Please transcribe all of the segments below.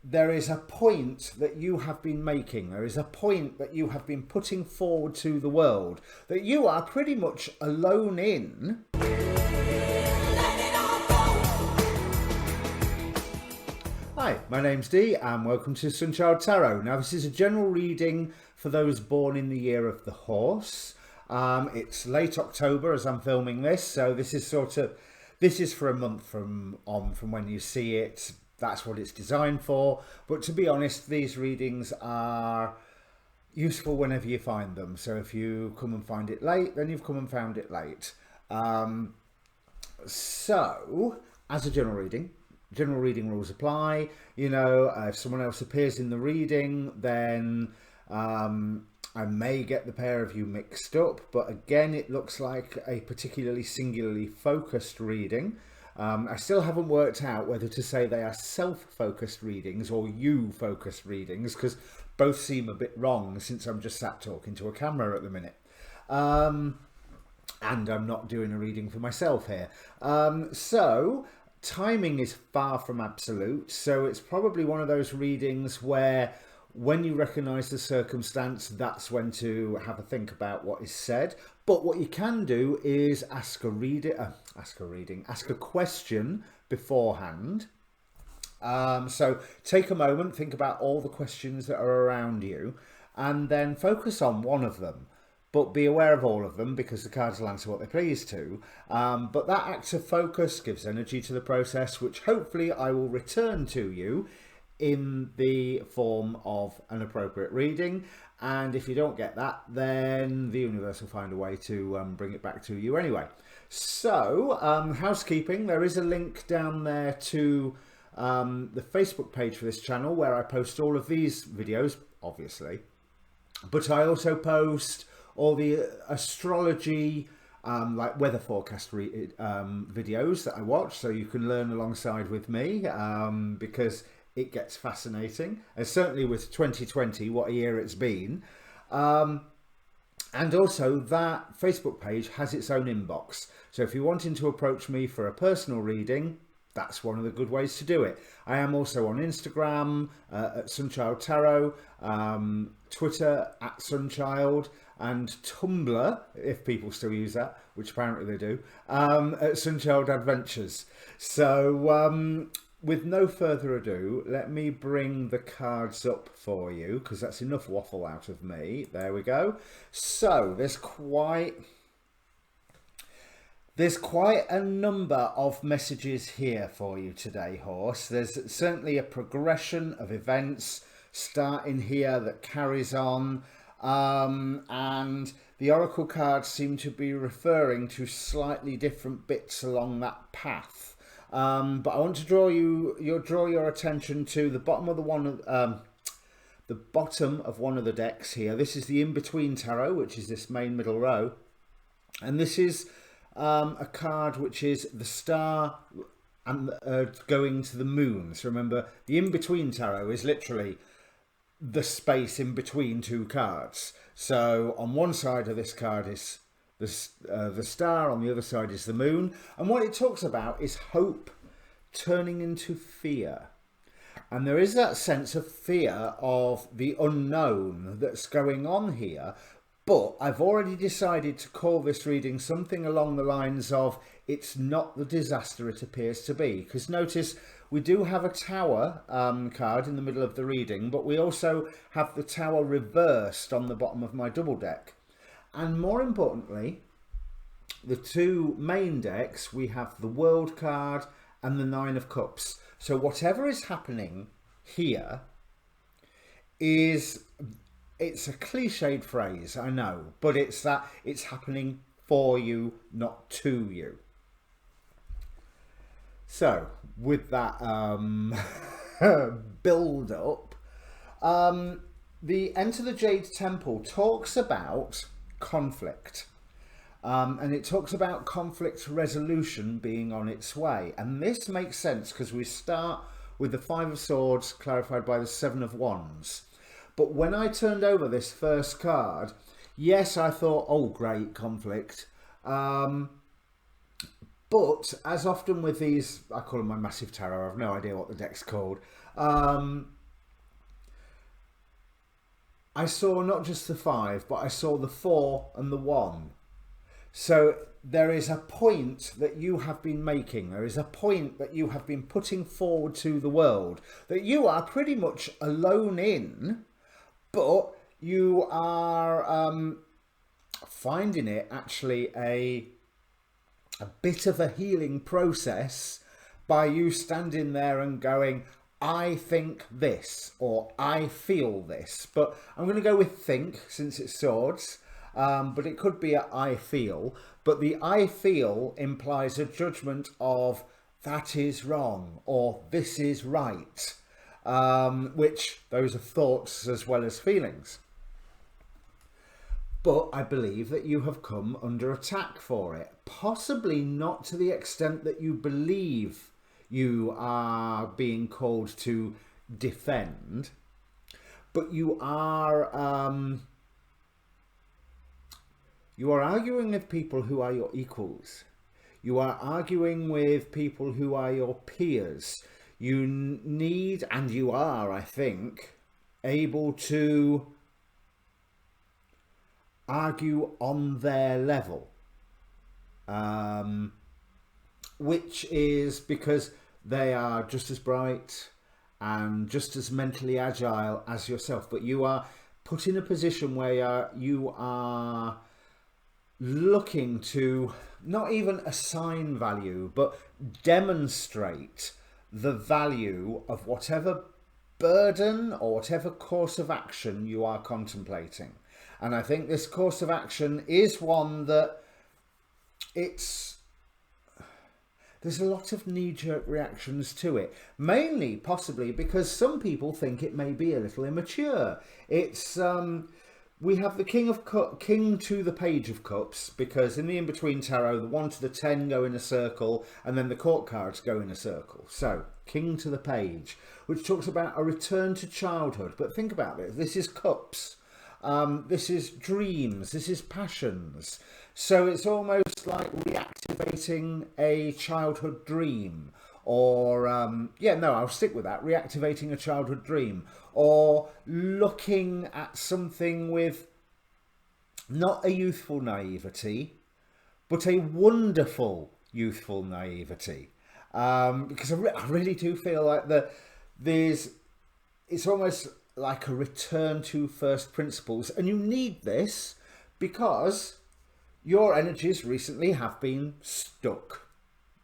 there is a point that you have been making. There is a point that you have been putting forward to the world that you are pretty much alone in. Hi, my name's Dee and welcome to Untitled Tarot. Now this is a general reading for those born in the year of the horse. It's late October as I'm filming this, so this is for a month from when you see it. That's what it's designed for. But to be honest, these readings are useful whenever you find them. So if you come and find it late, then you've come and found it late. So as a general reading rules apply. You know, if someone else appears in the reading, then I may get the pair of you mixed up. But again, it looks like a particularly singularly focused reading. I still haven't worked out whether to say they are self-focused readings or you-focused readings, because both seem a bit wrong since I'm just sat talking to a camera at the minute. And I'm not doing a reading for myself here. So timing is far from absolute. So it's probably one of those readings where when you recognise the circumstance, that's when to have a think about what is said. But what you can do is ask a question beforehand. So take a moment, think about all the questions that are around you, and then focus on one of them. But be aware of all of them, because the cards will answer what they please to. But that act of focus gives energy to the process, which hopefully I will return to you in the form of an appropriate reading. And if you don't get that, then the universe will find a way to bring it back to you anyway. So housekeeping, there is a link down there to the Facebook page for this channel where I post all of these videos, obviously, but I also post all the astrology like weather forecast videos that I watch, so you can learn alongside with me, because it gets fascinating, and certainly with 2020, what a year it's been. And also that Facebook page has its own inbox, so if you're wanting to approach me for a personal reading, that's one of the good ways to do it. I am also on Instagram at Sunchild Tarot, Twitter at Sunchild, and Tumblr, if people still use that, which apparently they do, at Sunchild Adventures. So with no further ado, let me bring the cards up for you, because that's enough waffle out of me. There we go. So there's quite a number of messages here for you today, horse. There's certainly a progression of events starting here that carries on, and the oracle cards seem to be referring to slightly different bits along that path. But I want to draw your attention to the bottom of the bottom of one of the decks here. This is the in-between tarot, which is this main middle row, and this is a card which is the star and going to the moon. So remember, the in-between tarot is literally the space in between two cards. So on one side of this card is the star, on the other side is the moon, and what it talks about is hope turning into fear. And there is that sense of fear of the unknown that's going on here. But I've already decided to call this reading something along the lines of, it's not the disaster it appears to be. Because notice, we do have a tower card in the middle of the reading, but we also have the tower reversed on the bottom of my double deck. And more importantly, the two main decks, we have the World card and the Nine of Cups. So whatever is happening here is... it's a cliched phrase, I know, but it's that it's happening for you, not to you. So, with that build up, the Enter the Jade Temple talks about conflict. And it talks about conflict resolution being on its way. And this makes sense because we start with the Five of Swords clarified by the Seven of Wands. But when I turned over this first card, yes, I thought, oh, great, conflict. But as often with these, I call them my massive tarot, I have no idea what the deck's called. I saw not just the 5, but I saw the 4 and the 1. So there is a point that you have been making. There is a point that you have been putting forward to the world that you are pretty much alone in, but you are finding it actually a bit of a healing process by you standing there and going, I think this, or I feel this. But I'm going to go with think, since it's swords, but it could be a I feel. But the I feel implies a judgment of that is wrong, or this is right, which those are thoughts as well as feelings. But I believe that you have come under attack for it, possibly not to the extent that you believe you are being called to defend, but you are arguing with people who are your equals. You are arguing with people who are your peers. You need, and you are, I think, able to argue on their level, which is because they are just as bright and just as mentally agile as yourself, but you are put in a position where you are looking to not even assign value, but demonstrate the value of whatever burden or whatever course of action you are contemplating. And I think this course of action is one that there's a lot of knee-jerk reactions to it, mainly possibly because some people think it may be a little immature. It's we have the King to the Page of Cups, because in the in-between tarot, the 1 to the 10 go in a circle, and then the court cards go in a circle. So, King to the Page, which talks about a return to childhood. But think about this. This is cups. This is dreams. This is passions. So it's almost like reactivating a childhood dream. Or, I'll stick with that. Reactivating a childhood dream. Or looking at something with not a youthful naivety, but a wonderful youthful naivety. Because I really do feel like it's almost like a return to first principles. And you need this because your energies recently have been stuck.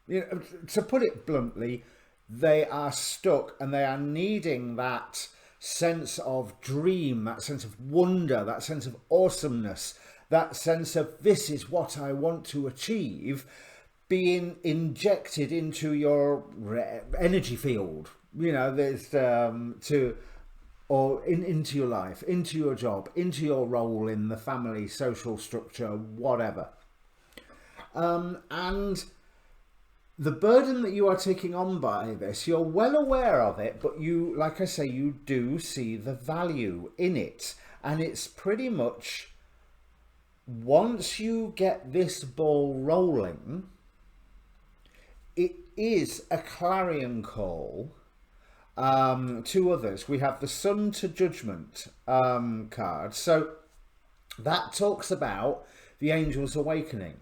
You know, to put it bluntly, they are stuck and they are needing that sense of dream, that sense of wonder, that sense of awesomeness, that sense of this is what I want to achieve being injected into your energy field. You know, there's into your life, into your job, into your role in the family, social structure, whatever. And the burden that you are taking on by this, you're well aware of it, but you, like I say, you do see the value in it. And it's pretty much, once you get this ball rolling, it is a clarion call to others. We have the Sun to Judgment card. So that talks about the angel's awakening.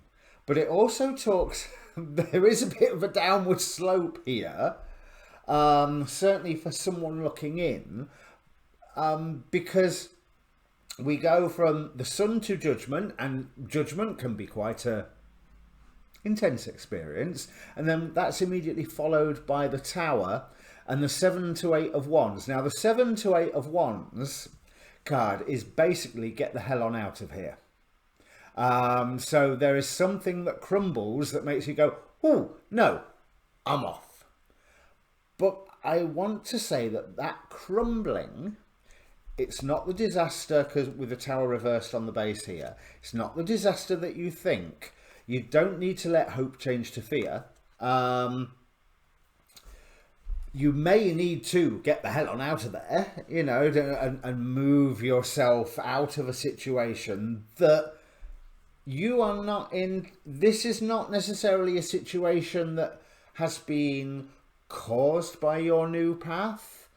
But it also talks, there is a bit of a downward slope here, certainly for someone looking in, because we go from the Sun to Judgment, and Judgment can be quite a intense experience, and then that's immediately followed by the Tower and the 7 to 8 of Wands. Now the 7 to 8 of Wands card is basically get the hell on out of here. So there is something that crumbles that makes you go, oh no, I'm off. But I want to say that crumbling, it's not the disaster, because with the Tower reversed on the base here, it's not the disaster that you think. You don't need to let hope change to fear. You may need to get the hell on out of there, you know, and move yourself out of a situation that you are not in. This is not necessarily a situation that has been caused by your new path,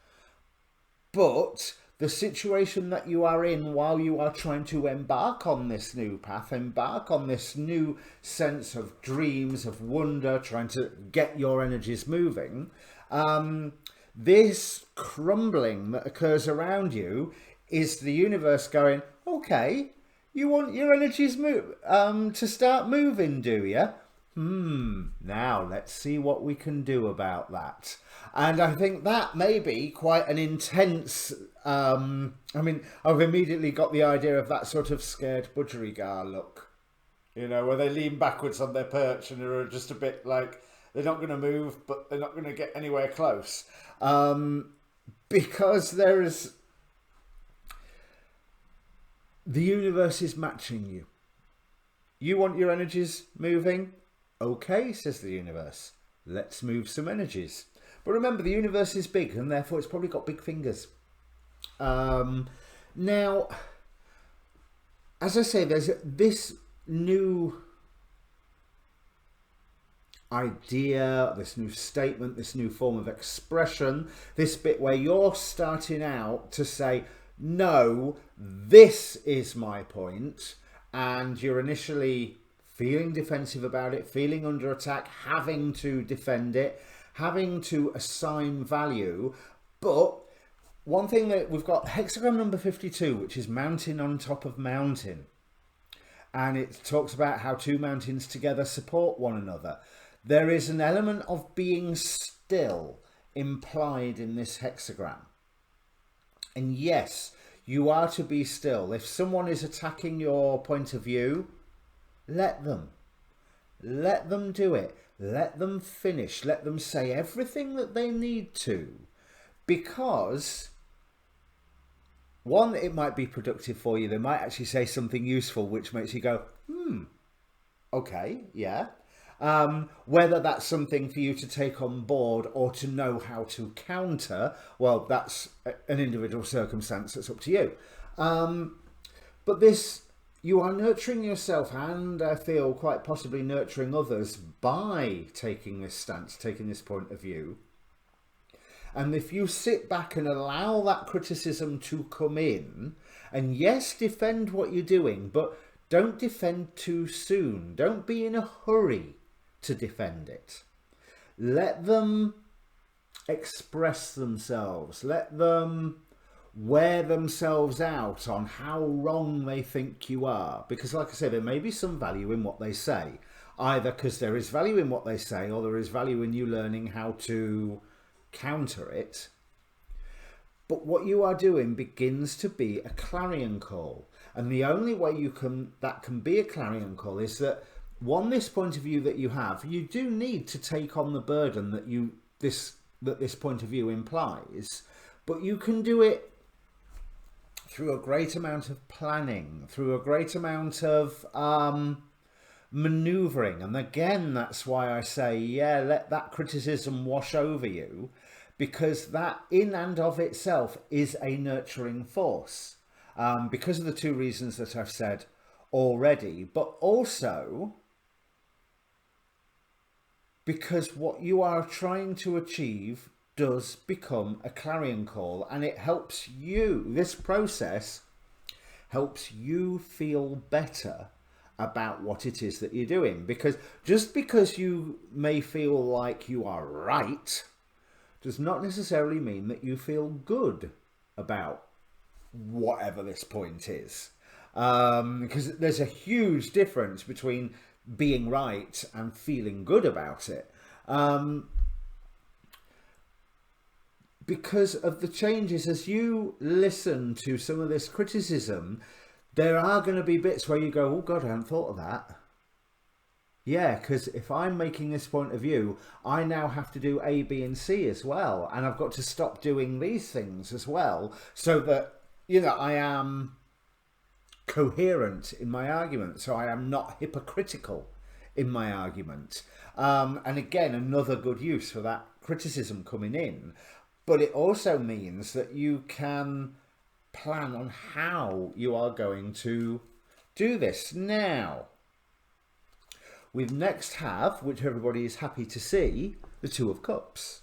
But the situation that you are in while you are trying to embark on this new path, embark on this new sense of dreams, of wonder, trying to get your energies moving, this crumbling that occurs around you is the universe going, okay, you want your energies to start moving, do you? Now let's see what we can do about that. And I think that may be quite an intense, I mean, I've immediately got the idea of that sort of scared budgerigar look, you know, where they lean backwards on their perch and they're just a bit like, they're not going to move, but they're not going to get anywhere close. Because the universe is matching you. You want your energies moving? Okay, says the universe. Let's move some energies. But remember, the universe is big, and therefore it's probably got big fingers. Now, as I say, there's this new idea, this new statement, this new form of expression, this bit where you're starting out to say, no, this is my point, and you're initially feeling defensive about it, feeling under attack, having to defend it, having to assign value. But one thing that we've got, hexagram number 52, which is mountain on top of mountain. And it talks about how two mountains together support one another. There is an element of being still implied in this hexagram. And yes, you are to be still. If someone is attacking your point of view, let them. Let them do it. Let them finish. Let them say everything that they need to. Because, one, it might be productive for you. They might actually say something useful, which makes you go, okay, yeah. Whether that's something for you to take on board or to know how to counter, well, that's an individual circumstance. That's up to you. But this, you are nurturing yourself, and I feel quite possibly nurturing others by taking this stance, taking this point of view. And if you sit back and allow that criticism to come in, and yes, defend what you're doing, but don't defend too soon. Don't be in a hurry to defend it. Let them express themselves. Let them wear themselves out on how wrong they think you are. Because like I said, there may be some value in what they say. Either because there is value in what they say, or there is value in you learning how to counter it. But what you are doing begins to be a clarion call. And the only way that can be a clarion call is that, one, this point of view that you have, you do need to take on the burden that this point of view implies, but you can do it through a great amount of planning, through a great amount of maneuvering. And again, that's why I say, yeah, let that criticism wash over you, because that in and of itself is a nurturing force, because of the two reasons that I've said already, but also because what you are trying to achieve does become a clarion call, and it helps you, this process helps you feel better about what it is that you're doing. Because just because you may feel like you are right does not necessarily mean that you feel good about whatever this point is. Because there's a huge difference between being right and feeling good about it. Because of the changes, as you listen to some of this criticism, there are going to be bits where you go, oh God, I hadn't thought of that. Yeah, because if I'm making this point of view, I now have to do A, B, and C as well. And I've got to stop doing these things as well, so that, you know, I am coherent in my argument, so I am not hypocritical in my argument. And again, another good use for that criticism coming in. But it also means that you can plan on how you are going to do this. Now, we next have, which everybody is happy to see, the Two of Cups,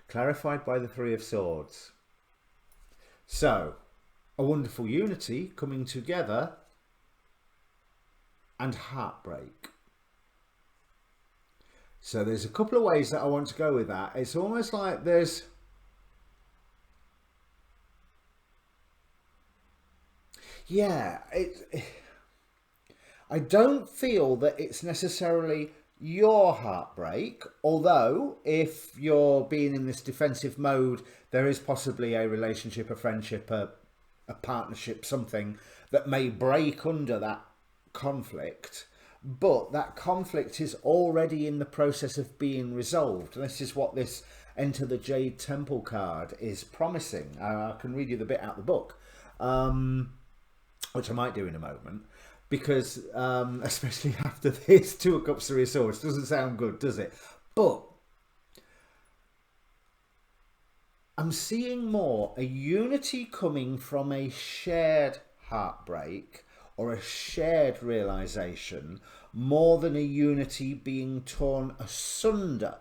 clarified by the Three of Swords. So, a wonderful unity coming together and heartbreak. So there's a couple of ways that I want to go with that. It's almost like there's... Yeah, I don't feel that it's necessarily your heartbreak, although if you're being in this defensive mode, there is possibly a relationship, a friendship, a partnership, something that may break under that conflict, but that conflict is already in the process of being resolved. And this is what this Enter the Jade Temple card is promising. I can read you the bit out of the book, which I might do in a moment, because especially after this Two of Cups, Three of Swords doesn't sound good, does it? But I'm seeing more a unity coming from a shared heartbreak or a shared realization, more than a unity being torn asunder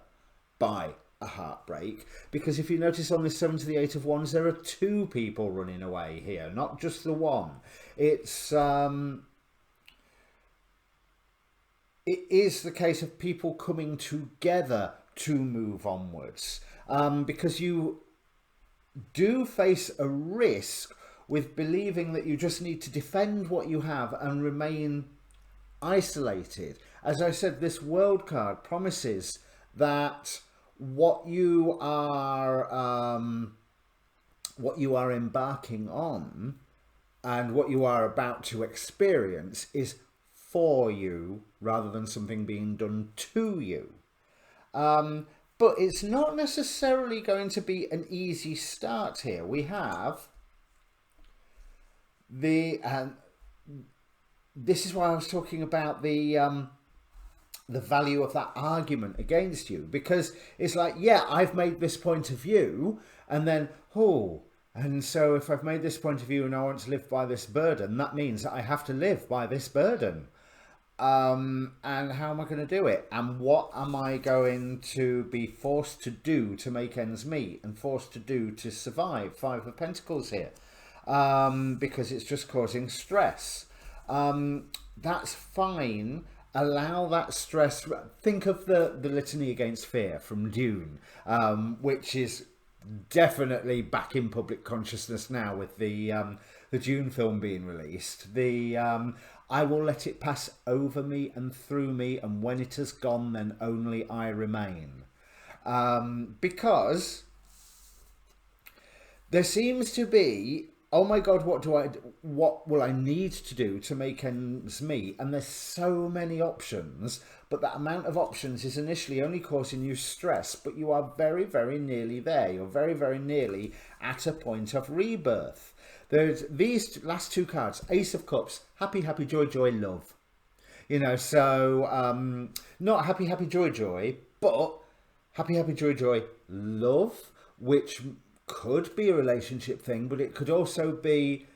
by a heartbreak. Because if you notice on this 7 to the 8 of Wands, there are two people running away here, not just the one. It is the case of people coming together to move onwards, because you do face a risk with believing that you just need to defend what you have and remain isolated. As I said, this World card promises that what you are embarking on and what you are about to experience is for you rather than something being done to you. But it's not necessarily going to be an easy start here. We have this is why I was talking about the value of that argument against you, because it's like, yeah, I've made this point of view, and then, and so if I've made this point of view and I want to live by this burden, that means that I have to live by this burden. And how am I going to do it? And what am I going to be forced to do to make ends meet and forced to do to survive? Five of Pentacles here. Because it's just causing stress. That's fine. Allow that stress. Think of the litany against fear from Dune, which is definitely back in public consciousness now with the Dune film being released. I will let it pass over me and through me, and when it has gone, then only I remain. Because there seems to be, oh my God, what will I need to do to make ends meet? And there's so many options, but that amount of options is initially only causing you stress, but you are very, very nearly there. You're very, very nearly at a point of rebirth. There's these last two cards, Ace of Cups, happy, happy, joy, joy, love. You know, so not happy, happy, joy, joy, but happy, happy, joy, joy, love, which could be a relationship thing, but it could also be,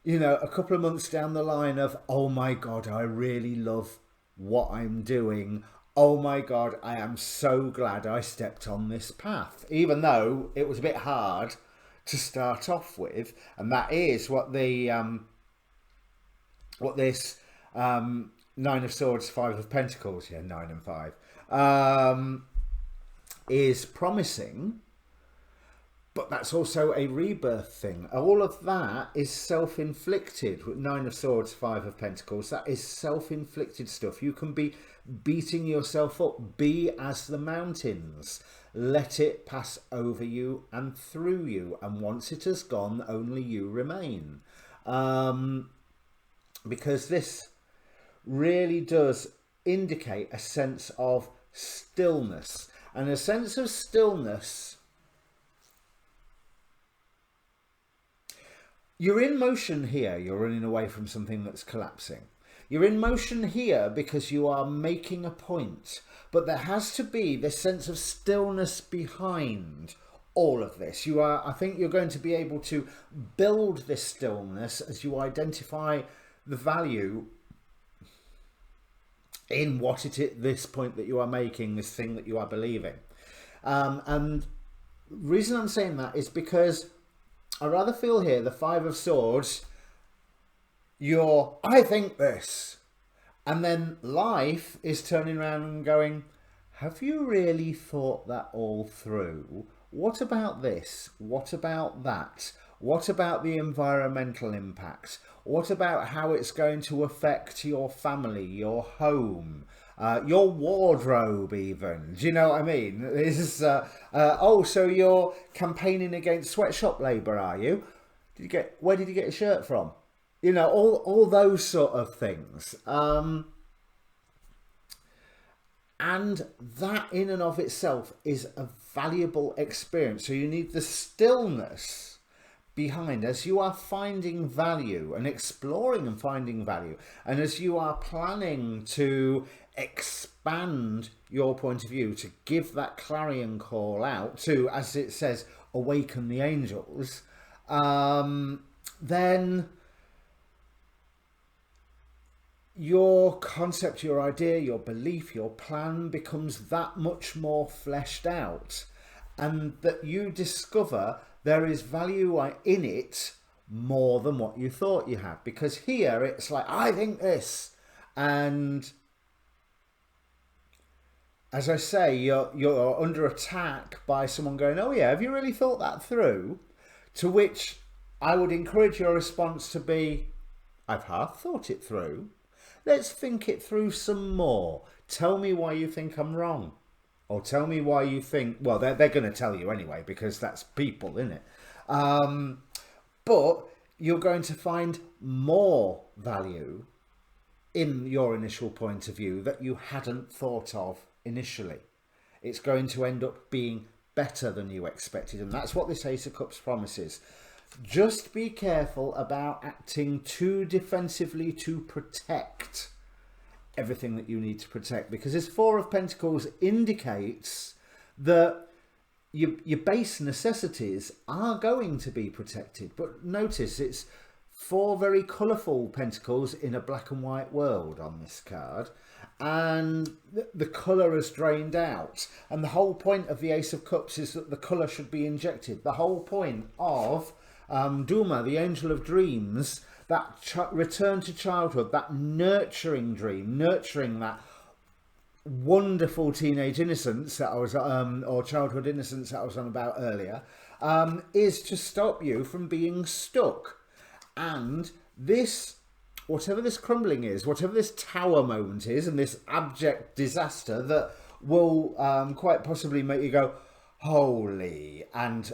you know, a couple of months down the line of, oh my God, I really love what I'm doing. Oh my God, I am so glad I stepped on this path, even though it was a bit hard to start off with. And that is what the what this Nine of Swords, Five of Pentacles, yeah, 9 and 5, is promising. But that's also a rebirth thing. All of that is self-inflicted. With 9 of Swords, 5 of Pentacles, that is self-inflicted stuff. You can be beating yourself up. Be as the mountains. Let it pass over you and through you. And once it has gone, only you remain. Because this really does indicate a sense of stillness. And a sense of stillness... You're in motion here. You're running away from something that's collapsing. You're in motion here because you are making a point. But there has to be this sense of stillness behind all of this. I think you're going to be able to build this stillness as you identify the value in this point that you are making, this thing that you are believing. And the reason I'm saying that is because I rather feel here the Five of Swords, I think this. And then life is turning around and going, have you really thought that all through? What about this? What about that? What about the environmental impact? What about how it's going to affect your family, your home, your wardrobe even? Do you know what I mean? This is, oh, so you're campaigning against sweatshop labour, are you? Where did you get a shirt from? You know, all those sort of things. And that in and of itself is a valuable experience. So you need the stillness behind as you are finding value and exploring and finding value. And as you are planning to expand your point of view, to give that clarion call out to, as it says, awaken the angels, then your concept, your idea, your belief, your plan becomes that much more fleshed out, and that you discover there is value in it more than what you thought you had. Because here it's like, I think this, and as I say, you're under attack by someone going, oh yeah, have you really thought that through? To which I would encourage your response to be, I've half thought it through. Let's think it through some more. Tell me why you think I'm wrong. Or tell me why you think... Well, they're going to tell you anyway, because that's people, isn't it? But you're going to find more value in your initial point of view that you hadn't thought of initially. It's going to end up being better than you expected. And that's what this Ace of Cups promises. Just be careful about acting too defensively to protect everything that you need to protect, because this Four of Pentacles indicates that your base necessities are going to be protected. But notice it's four very colourful pentacles in a black and white world on this card, and the colour has drained out. And the whole point of the Ace of Cups is that the colour should be injected. The whole point of Duma, the Angel of Dreams, that return to childhood, that nurturing dream, nurturing that wonderful teenage innocence that I was, or childhood innocence that I was on about earlier, is to stop you from being stuck. And this, whatever this crumbling is, whatever this tower moment is, and this abject disaster that will quite possibly make you go, holy, and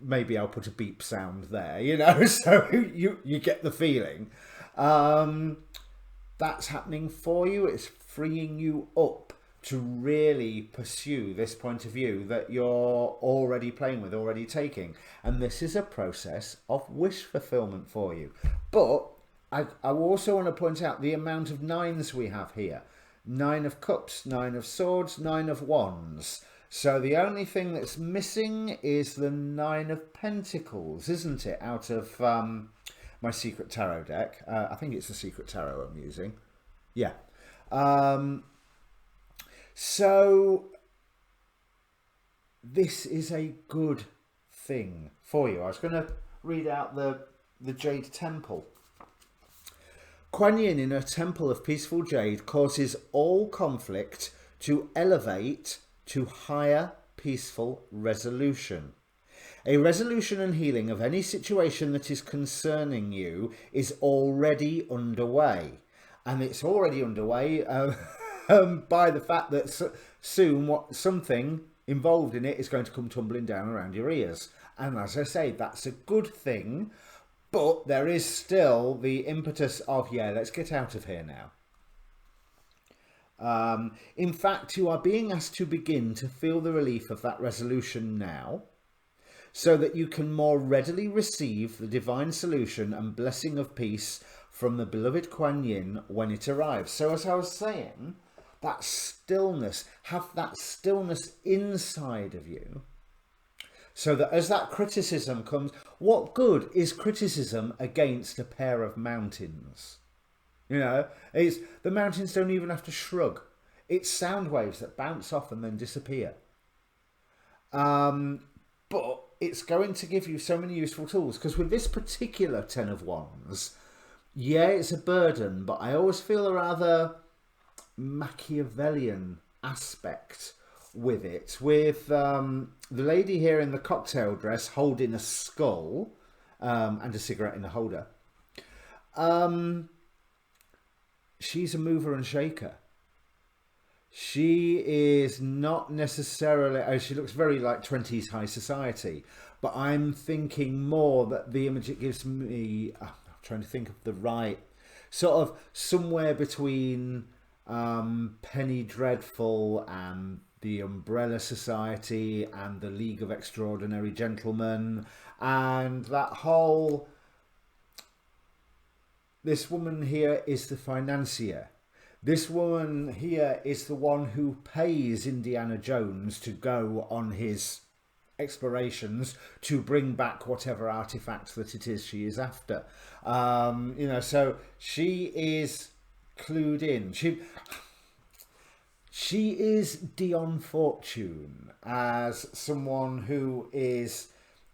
maybe I'll put a beep sound there, you know, so you get the feeling. That's happening for you. It's freeing you up to really pursue this point of view that you're already playing with, already taking. And this is a process of wish fulfillment for you. But I also want to point out the amount of nines we have here. 9 of Cups, 9 of Swords, 9 of Wands. So the only thing that's missing is the 9 of Pentacles, isn't it? Out of my Secret Tarot deck. I think it's the Secret Tarot I'm using. Yeah. So this is a good thing for you. I was going to read out the Jade Temple. Kuan Yin in a temple of peaceful jade causes all conflict to elevate to higher peaceful resolution. A resolution and healing of any situation that is concerning you is already underway. And it's already underway by the fact that soon something involved in it is going to come tumbling down around your ears. And as I say, that's a good thing. But there is still the impetus of, yeah, let's get out of here now. In fact, you are being asked to begin to feel the relief of that resolution now, so that you can more readily receive the divine solution and blessing of peace from the beloved Kuan Yin when it arrives. So as I was saying, that stillness, have that stillness inside of you, so that as that criticism comes, what good is criticism against a pair of mountains? You know, the mountains don't even have to shrug. It's sound waves that bounce off and then disappear. But it's going to give you so many useful tools, because with this particular Ten of Wands, yeah, it's a burden, but I always feel a rather Machiavellian aspect with it, with the lady here in the cocktail dress holding a skull and a cigarette in the holder. She's a mover and shaker. She is not necessarily, she looks very like 20s high society, but I'm thinking more that the image it gives me, I'm trying to think of the right, sort of somewhere between Penny Dreadful and the Umbrella Society and the League of Extraordinary Gentlemen, and that whole, this woman here is the financier. This woman here is the one who pays Indiana Jones to go on his explorations to bring back whatever artifact that it is she is after. You know, so she is clued in. She is Dion Fortune as someone who is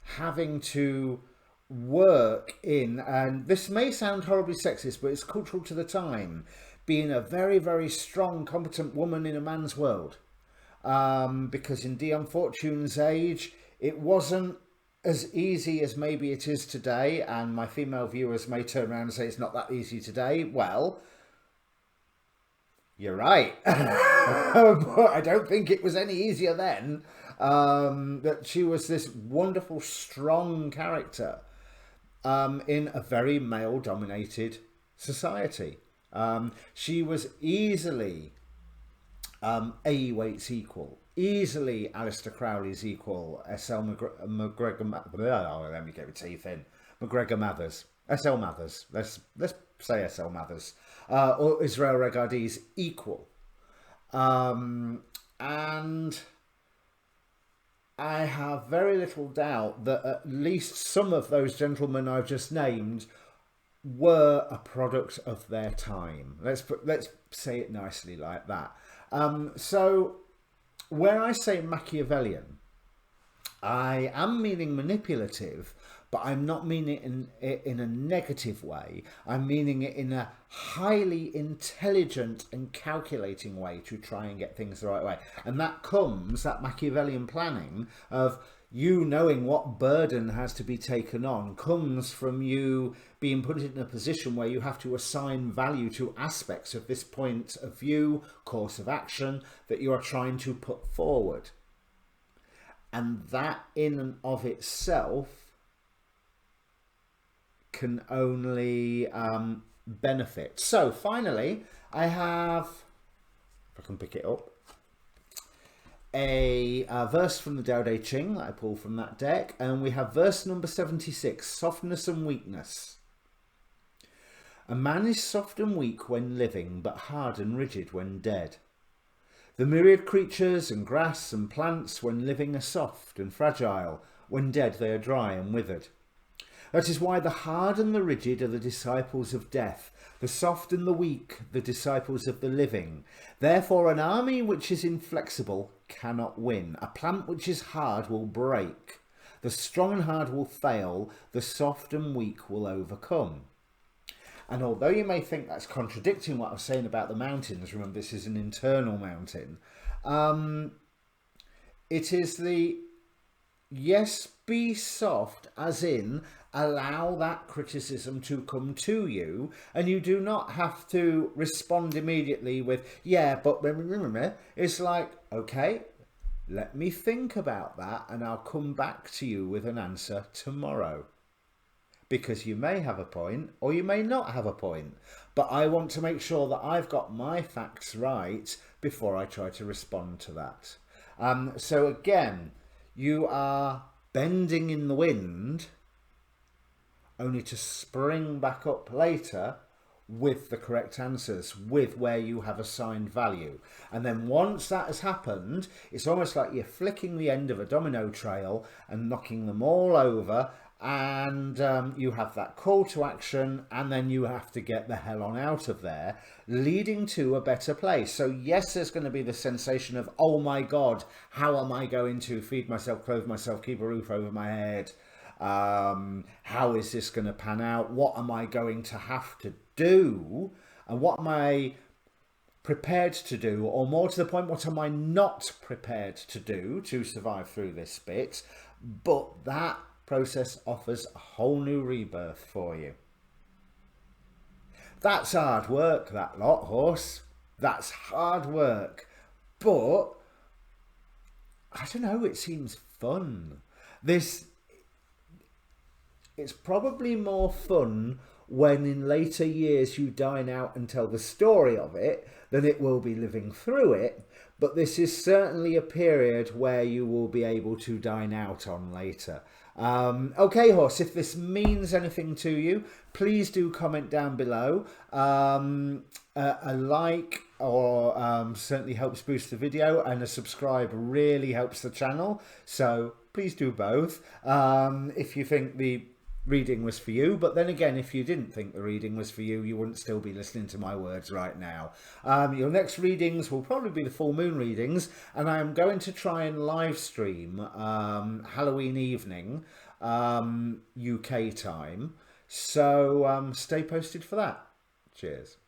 having to work in, and this may sound horribly sexist, but it's cultural to the time, being a very, very strong, competent woman in a man's world. Because in Dion Fortune's age, it wasn't as easy as maybe it is today, and my female viewers may turn around and say it's not that easy today. Well, you're right. But I don't think it was any easier then. That she was this wonderful, strong character in a very male-dominated society. She was easily A. Waite's equal, easily Aleister Crowley's equal, let me get my teeth in, McGregor Mathers, S.L. Mathers, let's say S.L. Mathers, or Israel Regardie's equal. And I have very little doubt that at least some of those gentlemen I've just named were a product of their time. Let's say it nicely like that. So when I say Machiavellian, I am meaning manipulative, but I'm not meaning it in a negative way. I'm meaning it in a highly intelligent and calculating way to try and get things the right way. And that comes, that Machiavellian planning of you knowing what burden has to be taken on, comes from you being put in a position where you have to assign value to aspects of this point of view, course of action that you are trying to put forward. And that in and of itself can only benefit. So finally, I have, if I can pick it up, a verse from the Tao Te Ching that I pull from that deck, and we have verse number 76, softness and weakness. A man is soft and weak when living, but hard and rigid when dead. The myriad creatures and grass and plants when living are soft and fragile, when dead they are dry and withered. That is why the hard and the rigid are the disciples of death, the soft and the weak the disciples of the living. Therefore an army which is inflexible cannot win. A plant which is hard will break. The strong and hard will fail. The soft and weak will overcome. And although you may think that's contradicting what I was saying about the mountains, remember this is an internal mountain, it is the, yes, be soft, as in allow that criticism to come to you, and you do not have to respond immediately with, yeah, but remember, it's like, okay, let me think about that and I'll come back to you with an answer tomorrow. Because you may have a point or you may not have a point, but I want to make sure that I've got my facts right before I try to respond to that. So again, you are bending in the wind only to spring back up later with the correct answers, with where you have assigned value. And then once that has happened, it's almost like you're flicking the end of a domino trail and knocking them all over, and you have that call to action, and then you have to get the hell on out of there, leading to a better place. So yes, there's going to be the sensation of, oh my God, how am I going to feed myself, clothe myself, keep a roof over my head? How is this going to pan out? What am I going to have to do? And what am I prepared to do? Or more to the point, what am I not prepared to do to survive through this bit? But that process offers a whole new rebirth for you. That's hard work, that lot, horse. That's hard work. But I don't know, it seems fun. It's probably more fun when in later years you dine out and tell the story of it than it will be living through it. But this is certainly a period where you will be able to dine out on later. Okay, horse, if this means anything to you, please do comment down below. A like or certainly helps boost the video, and a subscribe really helps the channel. So please do both if you think the reading was for you. But then again, if you didn't think the reading was for you, you wouldn't still be listening to my words right now. Your next readings will probably be the full moon readings, and I am going to try and live stream Halloween evening UK time, so stay posted for that. Cheers.